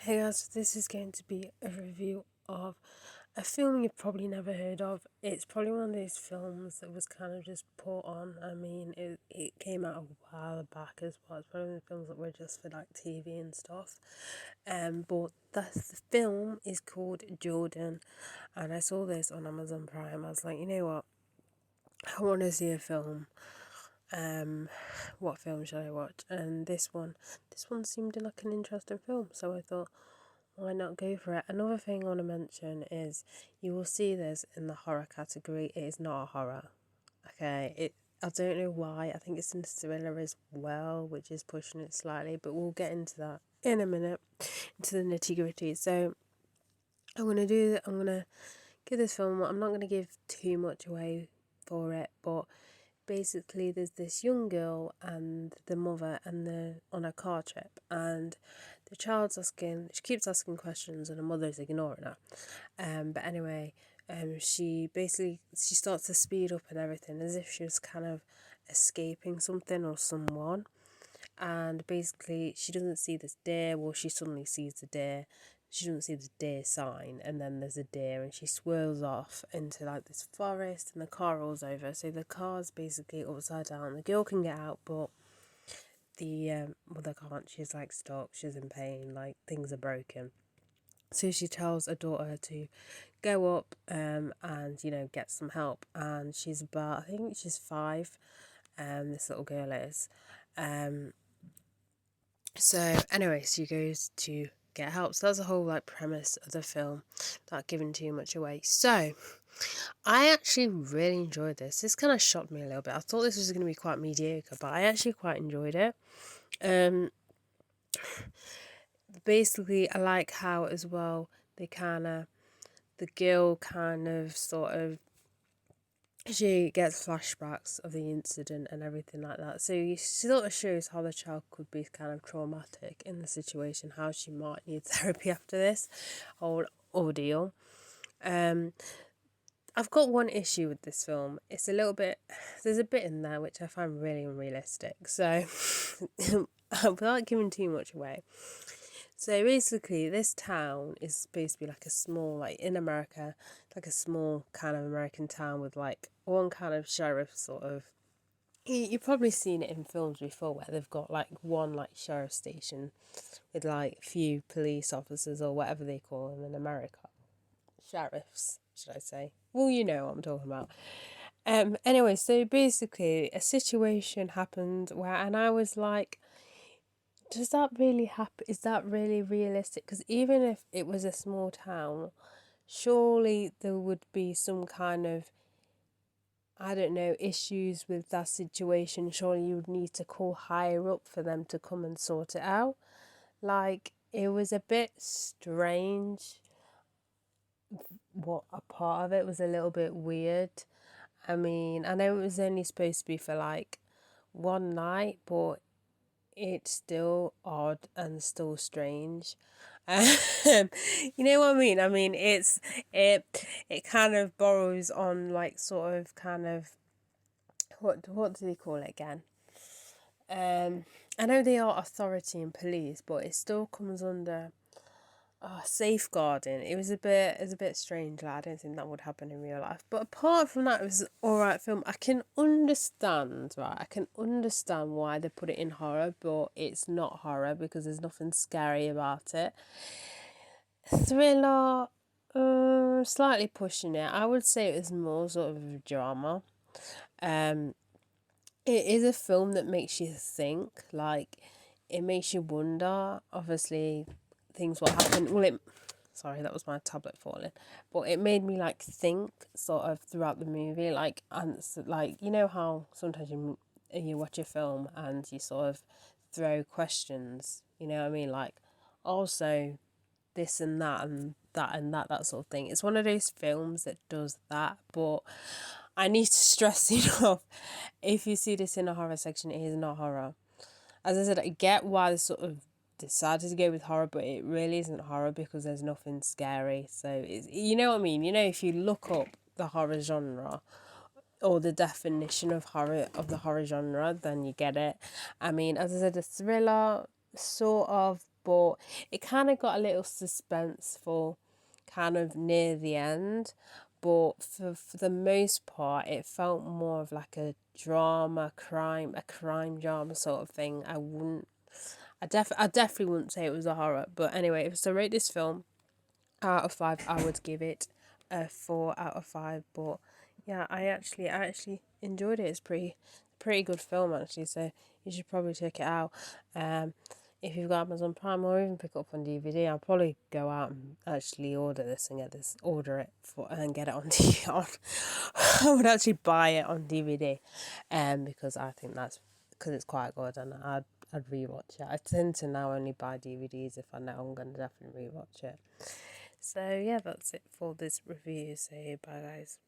Hey guys, so this is going to be a review of a film you've probably never heard of. It's probably one of those films that was kind of just put on. It came out a while back as well. It's probably one of the films that were just for like TV and stuff. But the film is called Jordan, and I saw this on Amazon Prime. I was like, you know what? I want to see a film. What film should I watch? And this one seemed like an interesting film, so I thought, why not go for it? Another thing I want to mention is you will see this in the horror category. It is not a horror. Okay, I don't know why. I think it's in thriller as well, which is pushing it slightly, but we'll get into that in a minute, into the nitty gritty. So I'm gonna give this film. I'm not gonna give too much away for it, but basically there's this young girl and the mother and the on a car trip, and the child's asking, she keeps asking questions and the mother's ignoring her. But anyway, she starts to speed up and everything as if she was kind of escaping something or someone. And basically she doesn't see this deer. Well, she suddenly sees the deer. She doesn't see the deer sign, and then there's a deer, and she swirls off into like this forest, and the car rolls over. So the car's basically upside down. The girl can get out, but the mother can't. She's like stuck. She's in pain. Like things are broken. So she tells her daughter to go up and get some help. And she's about, I think she's 5. This little girl is. So anyway, she goes to get help. So that's the whole like premise of the film, without giving too much away. So I actually really enjoyed this. This kind of shocked me a little bit. I thought this was going to be quite mediocre, but I actually quite enjoyed it. Basically, I like how as well the girl kind of sort of, she gets flashbacks of the incident and everything like that. So you sort of shows how the child could be kind of traumatic in the situation, how she might need therapy after this whole ordeal. I've got one issue with this film. It's a little bit, there's a bit in there which I find really unrealistic. So without giving too much away. So basically, this town is supposed to be like a small, like in America, like a small kind of American town with like one kind of sheriff sort of. You've probably seen it in films before where they've got like one like sheriff station with like few police officers or whatever they call them in America. Sheriffs, should I say? Well, you know what I'm talking about. Anyway, so basically, a situation happened where, and I was like, does that really happen? Is that really realistic? Because even if it was a small town, surely there would be some kind of, I don't know, issues with that situation. Surely you would need to call higher up for them to come and sort it out. Like, it was a bit strange. What a part of it was a little bit weird. I mean, I know it was only supposed to be for like one night, but it's still odd and still strange. You know what I mean? I mean, it it kind of borrows on like sort of kind of what do they call it again? I know they are authority and police, but it still comes under safeguarding. It was a bit strange. Like, I don't think that would happen in real life. But apart from that, it was alright film. I can understand, right? I can understand why they put it in horror, but it's not horror because there's nothing scary about it. Thriller, slightly pushing it. I would say it was more sort of a drama. Um, it is a film that makes you think. Like, it makes you wonder. Obviously, things will happen. Well, it. Sorry, that was my tablet falling. But it made me like think sort of throughout the movie, like, and like, you know how sometimes you watch a film and you sort of throw questions. You know what I mean? Like, also this and that and that and that sort of thing. It's one of those films that does that, but I need to stress enough. If you see this in a horror section, it is not horror. As I said, I get why they sort of decided to go with horror, but it really isn't horror because there's nothing scary. So it's, you know what I mean? You know, if you look up the horror genre or the definition of the horror genre, then you get it. I mean, as I said, a thriller, sort of but it kind of got a little suspenseful kind of near the end. But for the most part, it felt more of like a drama, a crime drama sort of thing. I definitely wouldn't say it was a horror. But anyway, if I was to rate this film out of 5, I would give it a 4 out of 5. But yeah, I actually enjoyed it. It's pretty good film actually. So you should probably check it out. If you've got Amazon Prime, or even pick it up on DVD, I'll probably go out and actually order it and get it on DVD. I would actually buy it on DVD, because I think because it's quite good, and I'd rewatch it. I tend to now only buy DVDs if I know I'm gonna definitely rewatch it. So yeah, that's it for this review. So bye guys.